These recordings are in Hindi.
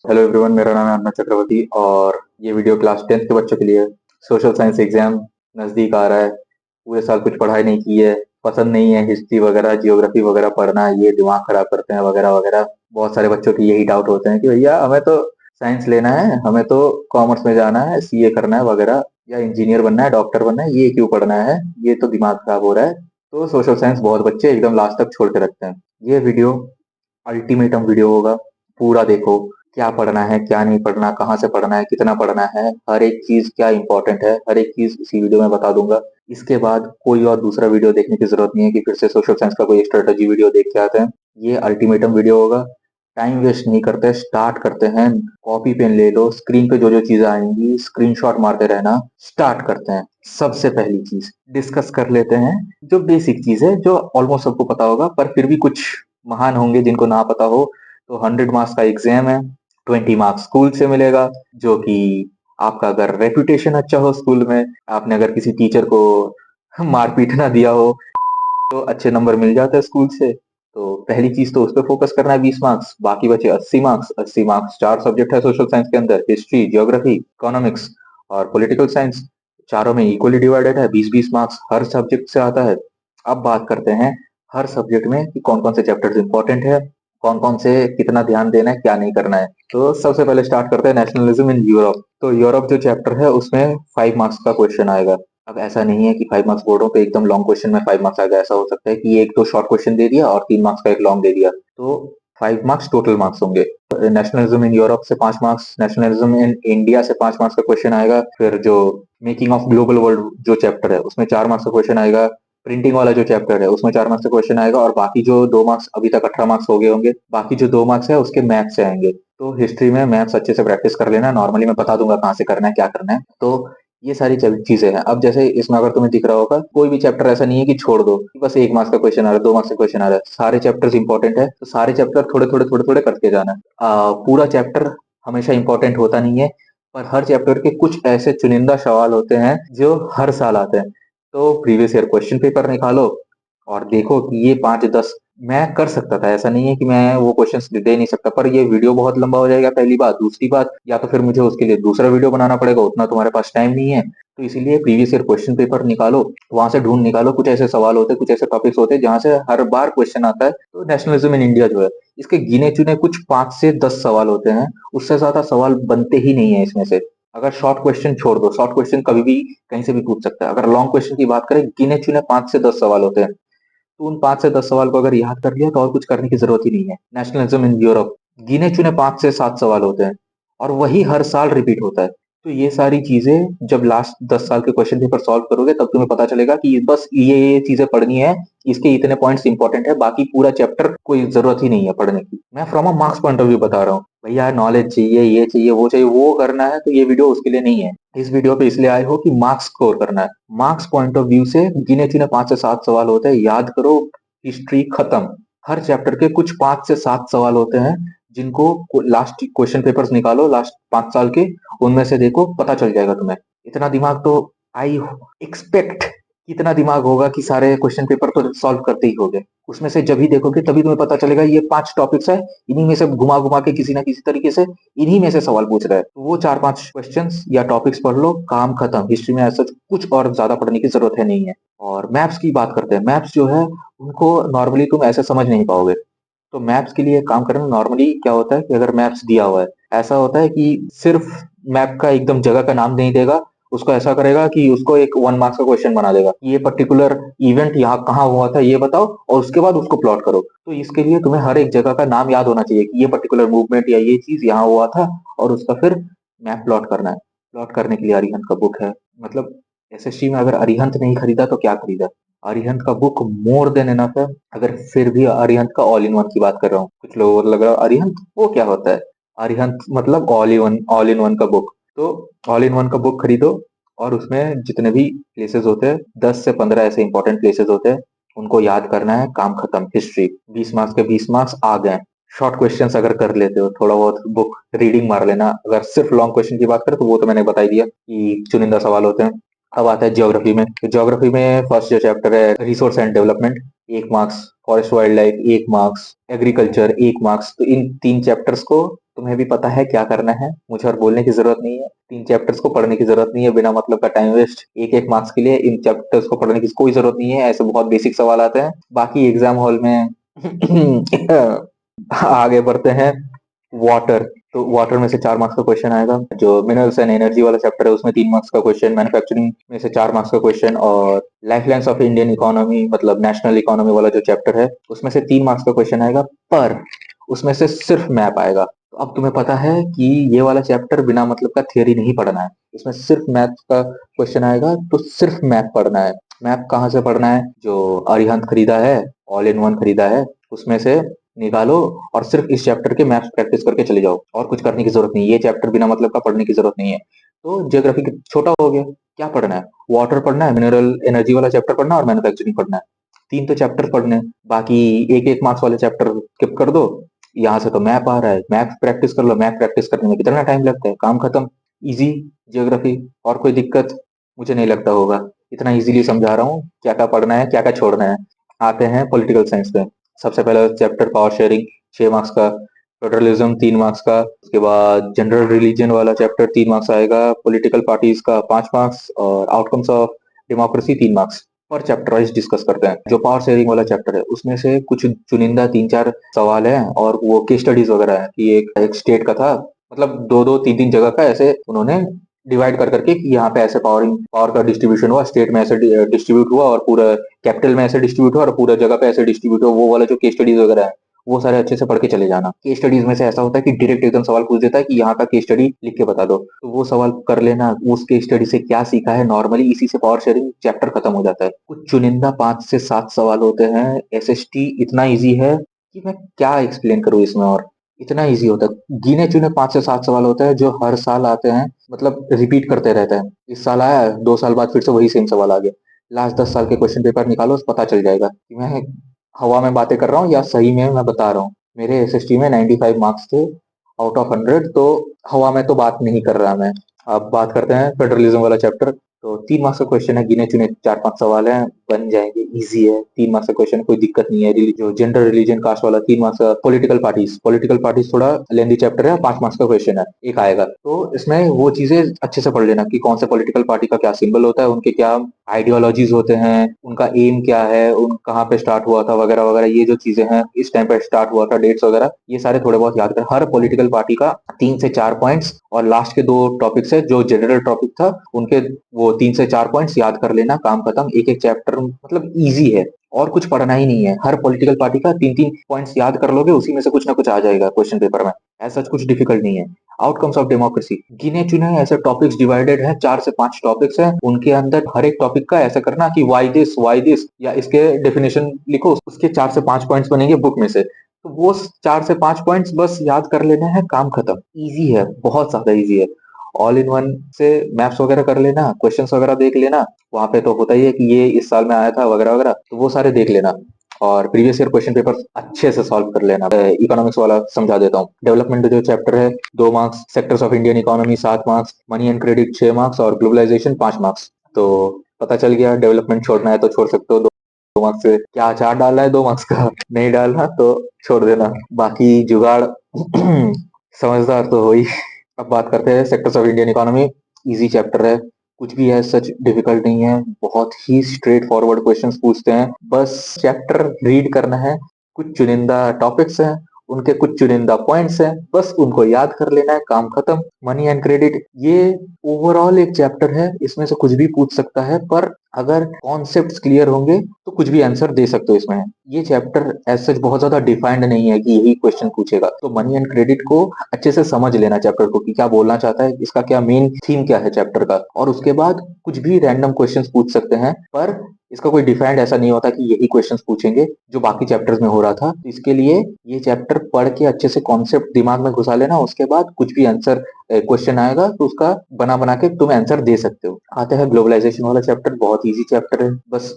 हेलो एवरीवन, मेरा नाम है अन्ना चक्रवर्ती और ये वीडियो क्लास 10th के बच्चों के लिए है। सोशल साइंस एग्जाम नज़दीक आ रहा है। पूरे साल कुछ पढ़ाई नहीं की है, पसंद नहीं है हिस्ट्री वगैरह जियोग्राफी वगैरह पढ़ना, ये दिमाग खराब करते हैं वगैरह वगैरह। बहुत सारे बच्चों की यही डाउट होते हैं कि भैया हमें तो साइंस लेना है, हमें तो कॉमर्स में जाना है, सीए करना है वगैरह, या इंजीनियर बनना है, डॉक्टर बनना है, ये क्यों पढ़ना है, ये तो दिमाग खराब हो रहा है। तो सोशल साइंस बहुत बच्चे एकदम लास्ट तक छोड़ के रखते हैं। ये वीडियो अल्टीमेटम वीडियो होगा। पूरा देखो, क्या पढ़ना है क्या नहीं पढ़ना, कहाँ से पढ़ना है, कितना पढ़ना है, हर एक चीज क्या इंपॉर्टेंट है, हर एक चीज इसी वीडियो में बता दूंगा। इसके बाद कोई और दूसरा वीडियो देखने की जरूरत नहीं है कि फिर से सोशल साइंस का कोई स्ट्रेटजी वीडियो देख के आते हैं। ये अल्टीमेटम वीडियो होगा। टाइम वेस्ट नहीं करते, स्टार्ट करते हैं। कॉपी पेन ले लो, स्क्रीन पे जो जो चीजें आएंगी स्क्रीनशॉट मारते रहना। स्टार्ट करते हैं। सबसे पहली चीज डिस्कस कर लेते हैं, जो बेसिक चीज है, जो ऑलमोस्ट सबको पता होगा, पर फिर भी कुछ महान होंगे जिनको ना पता हो। तो 100 मार्क्स का एग्जाम है। 20 मार्क्स स्कूल से मिलेगा, जो कि आपका अगर रेपुटेशन अच्छा हो स्कूल में, आपने अगर किसी टीचर को मारपीट ना दिया हो, तो अच्छे नंबर मिल जाते हैं स्कूल से। तो पहली चीज तो उस पर फोकस करना है। 20 मार्क्स, बाकी बचे 80 मार्क्स। 80 मार्क्स, चार सब्जेक्ट है सोशल साइंस के अंदर, हिस्ट्री, जियोग्राफी, इकोनॉमिक्स और पॉलिटिकल साइंस। चारों में इक्वली डिवाइडेड है, 20-20 मार्क्स हर सब्जेक्ट से आता है। अब बात करते हैं हर सब्जेक्ट में कि कौन कौन से चैप्टर्स इंपॉर्टेंट है, कौन कौन से कितना ध्यान देना है, क्या नहीं करना है। तो सबसे पहले स्टार्ट करते हैं नेशनलिज्म इन यूरोप। तो यूरोप जो चैप्टर है उसमें 5 मार्क्स का क्वेश्चन आएगा। अब ऐसा नहीं है कि 5 मार्क्स बोर्ड हो तो एकदम लॉन्ग क्वेश्चन में 5 मार्क्स आ गया। ऐसा हो सकता है कि एक तो शॉर्ट क्वेश्चन दे दिया और 3 मार्क्स का एक लॉन्ग दे दिया, तो 5 मार्क्स टोटल मार्क्स होंगे। नेशनलिज्म इन यूरोप से 5 मार्क्स, नेशनलिज्म इन इंडिया से 5 मार्क्स का क्वेश्चन आएगा। फिर जो मेकिंग ऑफ ग्लोबल वर्ल्ड जो चैप्टर है उसमें 4 मार्क्स का क्वेश्चन आएगा। प्रिंटिंग वाला जो चैप्टर है उसमें 4 मार्क्स का क्वेश्चन आएगा, और बाकी जो 2 मार्क्स, अभी तक 18 मार्क्स हो गए होंगे, बाकी जो 2 मार्क्स है उसके मैथ्स से आएंगे। तो हिस्ट्री में मैथ्स अच्छे से प्रैक्टिस कर लेना। नॉर्मली मैं बता दूंगा कहाँ से करना है क्या करना है। तो ये सारी चीजें हैं। अब जैसे इसमें अगर तुम्हें दिख रहा होगा, कोई भी चैप्टर ऐसा नहीं है कि छोड़ दो कि बस 1 मार्क्स का क्वेश्चन आ रहा है, 2 मार्क्स का क्वेश्चन आ रहा है। सारे चैप्टर्स इंपॉर्टेंट है, तो सारे चैप्टर थोड़े थोड़े थोड़े थोड़े करते जाना है। पूरा चैप्टर हमेशा इंपॉर्टेंट होता नहीं है, पर हर चैप्टर के कुछ ऐसे चुनिंदा सवाल होते हैं जो हर साल आते हैं। तो प्रीवियस ईयर क्वेश्चन पेपर निकालो और देखो कि ये 5-10 मैं कर सकता था। ऐसा नहीं है कि मैं वो क्वेश्चंस दे नहीं सकता, पर ये वीडियो बहुत लंबा हो जाएगा, पहली बात। दूसरी बात, या तो फिर मुझे उसके लिए दूसरा वीडियो बनाना पड़ेगा, उतना तुम्हारे पास टाइम नहीं है। तो इसीलिए प्रीवियस ईयर क्वेश्चन पेपर निकालो, वहां से ढूंढ निकालो। कुछ ऐसे सवाल होते हैं, कुछ ऐसे टॉपिक्स होते हैं जहां से हर बार क्वेश्चन आता है। तो नेशनलिज्म इन इंडिया जो है, इसके गिने चुने कुछ 5 से 10 सवाल होते हैं। उससे ज्यादा सवाल बनते ही नहीं है इसमें से। अगर शॉर्ट क्वेश्चन छोड़ दो, शॉर्ट क्वेश्चन कभी भी कहीं से भी पूछ सकता है। अगर लॉन्ग क्वेश्चन की बात करें, गिने चुने 5 से 10 सवाल होते हैं। तो उन 5 से 10 सवाल को अगर याद कर लिया तो और कुछ करने की जरूरत ही नहीं है। नेशनलिज्म इन यूरोप, गिने चुने 5 से 7 सवाल होते हैं, और वही हर साल रिपीट होता है। तो ये सारी चीजें जब लास्ट 10 साल के क्वेश्चन पेपर सॉल्व करोगे तब तुम्हें पता चलेगा कि बस ये चीजें पढ़नी है, इसके इतने पॉइंट्स इंपॉर्टेंट है, बाकी पूरा चैप्टर कोई जरूरत ही नहीं है पढ़ने की। मैं from a marks point of view बता रहा हूँ। भैया नॉलेज चाहिए, ये चाहिए, वो चाहिए, वो करना है, तो ये वीडियो उसके लिए नहीं है। इस वीडियो पे इसलिए आए हो कि मार्क्स स्कोर करना है। मार्क्स पॉइंट ऑफ व्यू से गिने चुने 5 से 7 सवाल होते हैं, याद करो। हिस्ट्री खत्म। हर चैप्टर के कुछ 5 से 7 सवाल होते हैं, जिनको लास्ट क्वेश्चन पेपर्स निकालो लास्ट 5 साल के, उनमें से देखो, पता चल जाएगा तुम्हें। इतना दिमाग तो आई एक्सपेक्ट, इतना दिमाग होगा कि सारे क्वेश्चन पेपर तो सॉल्व करते ही होगे। उसमें से जब ही देखोगे तभी तुम्हें पता चलेगा ये 5 टॉपिक्स है, इन्हीं में से घुमा घुमा के किसी ना किसी तरीके से इन्हीं में से सवाल पूछ रहा है। तो वो 4-5 क्वेश्चंस या टॉपिक्स पढ़ लो, काम खत्म। हिस्ट्री में ऐसा कुछ और ज्यादा पढ़ने की जरूरत है नहीं है। और मैप्स की बात करते हैं। मैप्स जो है उनको नॉर्मली तुम ऐसे समझ नहीं पाओगे। तो मैप्स के लिए एक काम करना। नॉर्मली क्या होता है कि अगर मैप्स दिया हुआ है, ऐसा होता है कि सिर्फ मैप का एकदम जगह का नाम नहीं देगा, उसको ऐसा करेगा कि उसको एक 1 मार्क्स का क्वेश्चन बना देगा। ये पर्टिकुलर इवेंट यहाँ कहाँ हुआ था ये बताओ, और उसके बाद उसको प्लॉट करो। तो इसके लिए तुम्हें हर एक जगह का नाम याद होना चाहिए कि ये पर्टिकुलर मूवमेंट या ये चीज यहाँ हुआ था, और उसका फिर मैप प्लॉट करना है। प्लॉट करने के लिए अरिहंत का बुक है। मतलब एसएससी में अगर अरिहंत नहीं खरीदा तो क्या खरीदा। अरिहंत का बुक मोर देन इनफ है। अगर फिर भी अरिहंत का ऑल इन वन की बात कर रहा हूँ, कुछ लोगों को लग रहा है अरिहंत वो क्या होता है। अरिहंत मतलब ऑल इन वन का बुक। तो ऑल इन वन का बुक खरीदो, और उसमें जितने भी प्लेसेस होते हैं, 10 से 15 ऐसे इंपॉर्टेंट प्लेसेस होते हैं, उनको याद करना है, काम खत्म। हिस्ट्री 20 मार्क्स के 20 मार्क्स आ गए। शॉर्ट क्वेश्चंस अगर कर लेते हो, थोड़ा बहुत बुक रीडिंग मार लेना। अगर सिर्फ लॉन्ग क्वेश्चन की बात करें तो वो तो मैंने बता ही दिया कि चुनिंदा सवाल होते हैं। अब आता है ज्योग्राफी में। ज्योग्राफी में फर्स्ट जो चैप्टर है resource and development, 1 marks. Forest wild life 1 marks. Agriculture 1 marks. तो इन 3 चैप्टर्स को तुम्हें भी पता है क्या करना है, मुझे और बोलने की जरूरत नहीं है। 3 चैप्टर्स को पढ़ने की जरूरत नहीं है बिना मतलब का टाइम वेस्ट। एक एक मार्क्स के लिए इन चैप्टर्स को पढ़ने की कोई जरूरत नहीं है। ऐसे बहुत बेसिक सवाल आते हैं। बाकी एग्जाम हॉल में आगे बढ़ते हैं। वाटर, तो वाटर में से 4 मार्क्स का क्वेश्चन आएगा। जो मिनरल्स एंड एनर्जी वाला चैप्टर है उसमें 3 मार्क्स का क्वेश्चन, मैन्युफैक्चरिंग में से 4 मार्क्स का क्वेश्चन, और life lines of Indian economy मतलब नेशनल इकोनॉमी वाला जो चैप्टर है उसमें से 3 मार्क्स का क्वेश्चन आएगा, पर उसमें से सिर्फ मैप आएगा। तो अब तुम्हें पता है कि ये वाला चैप्टर बिना मतलब का थियोरी नहीं पढ़ना है, इसमें सिर्फ मैथ का क्वेश्चन आएगा, तो सिर्फ मैथ पढ़ना है। मैप कहाँ से पढ़ना है? जो अरिहंत खरीदा है, ऑल इन वन खरीदा है, उसमें से निकालो और सिर्फ इस चैप्टर के मैथ्स प्रैक्टिस करके चले जाओ, और कुछ करने की जरूरत नहीं है। ये चैप्टर बिना मतलब का पढ़ने की जरूरत नहीं है। तो ज्योग्राफी छोटा हो गया। क्या पढ़ना है? वाटर पढ़ना है, मिनरल एनर्जी वाला चैप्टर पढ़ना है और मैन्युफैक्चरिंग पढ़ना है। 3 तो चैप्टर पढ़ने हैं। बाकी एक एक मार्क्स वाले चैप्टर स्किप कर दो। यहाँ से तो मैप आ रहा है, मैप प्रैक्टिस कर लो। मैप प्रैक्टिस करने में कितना टाइम लगता है? काम खत्म। Easy geography. और कोई दिक्कत मुझे नहीं लगता होगा। इतना इजीली समझा रहा हूँ क्या क्या पढ़ना है, क्या क्या छोड़ना है। आते हैं पॉलिटिकल साइंस पे। सबसे पहला चैप्टर पावर शेयरिंग, 6 मार्क्स का। फेडरलिज्म 3 मार्क्स का। उसके बाद जनरल रिलीजन वाला चैप्टर 3 मार्क्स आएगा। पॉलिटिकल पार्टीज का 5 मार्क्स, और आउटकम्स ऑफ डेमोक्रेसी 3 मार्क्स। पर चैप्टर वाइज डिस्कस करते हैं। जो पावर शेयरिंग वाला चैप्टर है उसमें से कुछ चुनिंदा 3-4 सवाल है, और वो केस स्टडीज वगैरह है कि एक स्टेट का था, मतलब दो दो तीन तीन जगह का ऐसे उन्होंने डिवाइड कर करके कि यहाँ पे ऐसे पावर का डिस्ट्रीब्यूशन हुआ, स्टेट में ऐसे डिस्ट्रीब्यूट हुआ, और पूरा कैपिटल में ऐसे डिस्ट्रीब्यूट हुआ, और पूरा जगह पे ऐसे डिस्ट्रीब्यूट हुआ। वो वाला जो केस स्टडीज वगैरह है वो सारे अच्छे से पढ़ के चले जाना। केस स्टडीज में से ऐसा होता है कि डायरेक्ट एकदम सवाल पूछ देता है कि यहाँ का केस स्टडी लिख के बता दो, तो वो सवाल कर लेना। उस केस स्टडी से क्या सीखा है नॉर्मली, इसी से पावर शेयरिंग चैप्टर खत्म हो जाता है। कुछ चुनिंदा 5 से 7 सवाल होते हैं। एसएसटी इतना इजी है कि मैं क्या एक्सप्लेन करूँ इसमें, और इतना इजी होता है। गिने चुने 5 से 7 सवाल होते हैं जो हर साल आते हैं, मतलब रिपीट करते रहते हैं। इस साल आया, 2 साल बाद फिर से वही सेम सवाल आ गया। लास्ट 10 साल के क्वेश्चन पेपर निकालो, पता चल जाएगा कि मैं हवा में बातें कर रहा हूँ या सही में मैं बता रहा हूँ। मेरे एसएसटी में 95 मार्क्स थे आउट ऑफ 100, तो हवा में तो बात नहीं कर रहा मैं। अब बात करते हैं फेडरलिज्म वाला चैप्टर। तो 3 मार्क्स का क्वेश्चन है, गिने चुने 4-5 सवाल हैं, बन जाएंगे, इजी है। 3 मार्क्स का क्वेश्चन, कोई दिक्कत नहीं है। जो जेंडर रिलीजन कास्ट वाला 3 मार्क्स का। पॉलिटिकल पार्टीज थोड़ा लेंदी चैप्टर है, 5 मार्क्स का क्वेश्चन है, एक आएगा। तो इसमें वो चीजें अच्छे से पढ़ लेना कि कौन से पॉलिटिकल पार्टी का क्या सिंबल होता है, उनके क्या आइडियोलॉजीज होते हैं, उनका एम क्या है, उन कहाँ पे स्टार्ट हुआ था वगैरह वगैरह। ये जो चीजें हैं, इस टाइम पे स्टार्ट हुआ था, डेट्स वगैरह, ये सारे थोड़े बहुत याद कर। हर पॉलिटिकल पार्टी का 3 से 4 पॉइंट्स, और लास्ट के 2 टॉपिक्स है जो जनरल टॉपिक था उनके, वो 3 से 4 पॉइंट्स याद कर लेना, काम खत्म। एक एक चैप्टर मतलब इजी है, और कुछ पढ़ना ही नहीं है। हर पॉलिटिकल पार्टी का 3-3 पॉइंट्स याद कर लोगे, उसी में से कुछ ना कुछ आ जाएगा क्वेश्चन पेपर में। ऐसा कुछ डिफिकल्ट नहीं है। आउटकम्स ऑफ डेमोक्रेसी, गिने चुने ऐसे टॉपिक्स डिवाइडेड है, 4 से 5 टॉपिक्स है। उनके अंदर हर एक टॉपिक का ऐसा करना कि वाई दिस, या इसके डेफिनेशन लिखो, उसके 4 से 5 पॉइंट्स बनेंगे बुक में से। तो वो 4 से 5 पॉइंट्स बस याद कर लेने हैं, काम खत्म। इजी है, बहुत ज्यादा इजी है। ऑल इन वन से मैप्स वगैरह कर लेना, क्वेश्चंस वगैरह देख लेना। वहां पे तो होता ही है कि ये इस साल में आया था वगैरह वगैरह, तो वो सारे देख लेना। और प्रीवियस ईयर क्वेश्चन पेपर अच्छे से सॉल्व कर लेना। इकोनॉमिक्स वाला समझा देता हूँ। डेवलपमेंट जो चैप्टर है, 2 marks. Sectors of Indian economy 7 marks. Money and credit 6 marks, और ग्लोबलाइजेशन 5 मार्क्स। तो पता चल गया, डेवलपमेंट छोड़ना है तो छोड़ सकते हो। 2 मार्क्स से क्या अचार डालना है 2 मार्क्स का? नहीं डालना तो छोड़ देना। बाकी जुगाड़ समझदार तो हो ही। अब बात करते हैं sectors of Indian economy. Easy chapter है, कुछ भी है सच डिफिकल्ट नहीं है। बहुत ही स्ट्रेट फॉरवर्ड क्वेश्चंस पूछते हैं, बस चैप्टर रीड करना है। कुछ चुनिंदा टॉपिक्स हैं, उनके कुछ चुनिंदा पॉइंट्स हैं, बस उनको याद कर लेना है, काम खत्म। मनी एंड क्रेडिट, ये ओवरऑल एक चैप्टर है, इसमें से कुछ भी पूछ सकता है, पर अगर कॉन्सेप्ट्स क्लियर होंगे तो कुछ भी आंसर दे सकते हो इसमें। ये चैप्टर एज सच बहुत ज्यादा डिफाइंड नहीं है कि यही क्वेश्चन पूछेगा। तो मनी एंड क्रेडिट को अच्छे से समझ लेना चैप्टर को, कि क्या बोलना चाहता है, इसका क्या मेन थीम क्या है चैप्टर का। और उसके बाद कुछ भी रैंडम क्वेश्चंस पूछ सकते हैं, पर इसका कोई डिफाइंड ऐसा नहीं होता कि यही क्वेश्चंस पूछेंगे जो बाकी चैप्टर्स में हो रहा था। इसके लिए ये चैप्टर पढ़ के अच्छे से कॉन्सेप्ट दिमाग में घुसा लेना, उसके बाद कुछ भी आंसर क्वेश्चन आएगा तो उसका बना बना के तुम आंसर दे सकते हो। आते हैं ग्लोबलाइजेशन वाला चैप्टर। बहुत इजी चैप्टर है, बस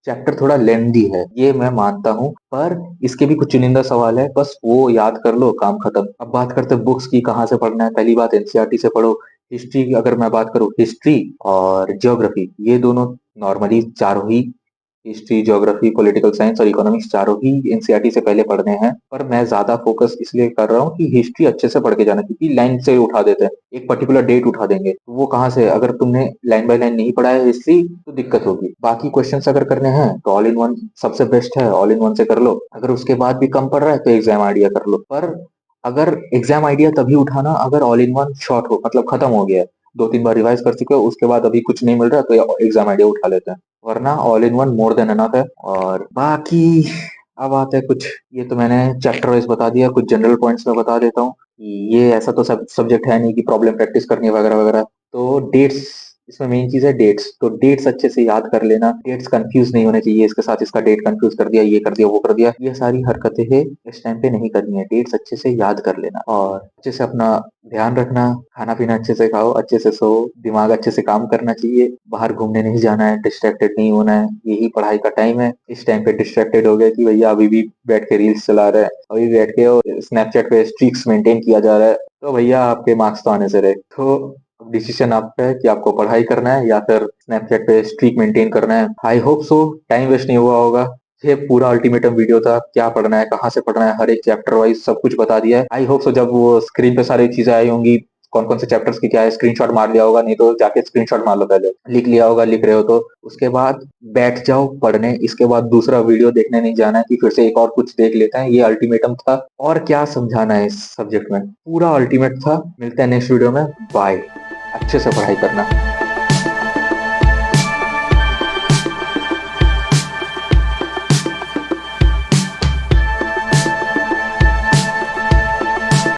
चैप्टर थोड़ा लेंदी है, ये मैं मानता हूँ, पर इसके भी कुछ चुनिंदा सवाल है, बस वो याद कर लो, काम खत्म। अब बात करते हैं बुक्स की, कहाँ से पढ़ना है। पहली बात, एनसीईआरटी से पढ़ो। हिस्ट्री की अगर मैं बात करूँ, हिस्ट्री और ज्योग्राफी, ये दोनों नॉर्मली चारों ही हिस्ट्री, ज्योग्राफी, पॉलिटिकल साइंस और इकोनॉमिक्स चारों ही एनसीईआरटी से पहले पढ़ने हैं, पर मैं ज्यादा फोकस इसलिए कर रहा हूँ कि हिस्ट्री अच्छे से पढ़ के जाना, क्योंकि लाइन से उठा देते हैं, एक पर्टिकुलर डेट उठा देंगे, तो वो कहाँ से, अगर तुमने लाइन बाय लाइन नहीं पढ़ा है हिस्ट्री तो दिक्कत होगी। बाकी क्वेश्चंस अगर करने हैं तो ऑल इन वन सबसे बेस्ट है, ऑल इन वन से कर लो। अगर उसके बाद भी कम पड़ रहा है तो एग्जाम आइडिया कर लो, पर अगर एग्जाम आइडिया तभी उठाना अगर ऑल इन वन शॉर्ट हो, मतलब खत्म हो गया है, 2-3 बार रिवाइज कर चुके हो, उसके बाद अभी कुछ नहीं मिल रहा तो एग्जाम आइडिया उठा लेते हैं, वरना all in one more than enough है। और बाकी अब आते हैं कुछ, ये तो मैंने चैप्टर वाइज बता दिया, कुछ जनरल पॉइंट्स में बता देता हूँ कि ये ऐसा तो सब सब्जेक्ट है नहीं कि प्रॉब्लम प्रैक्टिस करनी है वगैरह वगैरह। तो डेट्स, इसमें मेन चीज है डेट्स, तो डेट्स अच्छे से याद कर लेना, डेट्स कंफ्यूज नहीं होने चाहिए, इसके साथ इसका डेट कंफ्यूज कर दिया, ये कर दिया, वो कर दिया, ये सारी हरकतें है इस टाइम पे नहीं करनी है, डेट्स अच्छे से याद कर लेना और अच्छे से अपना ध्यान रखना, खाना पीना अच्छे से खाओ, अच्छे से सो, दिमाग अच्छे से काम करना चाहिए, बाहर घूमने नहीं जाना है, डिस्ट्रैक्टेड नहीं होना है, यही पढ़ाई का टाइम है। इस टाइम पे डिस्ट्रैक्टेड हो गया कि भैया अभी भी बैठ के रील्स चला रहा है, अभी बैठ के और स्नैपचैट पे स्ट्रीक्स मेंटेन किया जा रहा है, तो भैया आपके मार्क्स तो आने से रहे। तो डिसीजन आपका है कि आपको पढ़ाई करना है या फिर स्नैपचैट पे स्ट्रीक मेंटेन करना है। I hope so time waste नहीं हुआ होगा। ये पूरा अल्टीमेटम वीडियो था, क्या पढ़ना है, कहाँ से पढ़ना है, हर एक चैप्टर वाइज सब कुछ बता दिया है। आई होप सो जब वो स्क्रीन पे सारी चीजें आई होंगी, कौन कौन से चैप्टर्स की क्या है, स्क्रीनशॉट मार लिया होगा, नहीं तो जाके स्क्रीनशॉट मार लो, पहले लिख लिया होगा, लिख रहे हो तो उसके बाद बैठ जाओ पढ़ने, इसके बाद दूसरा वीडियो देखने नहीं जाना है कि फिर से एक और कुछ देख लेते हैं। ये अल्टीमेटम था, और क्या समझाना है इस सब्जेक्ट में, पूरा अल्टीमेट था। मिलते हैं नेक्स्ट वीडियो में, बाय। अच्छे से पढ़ाई करना।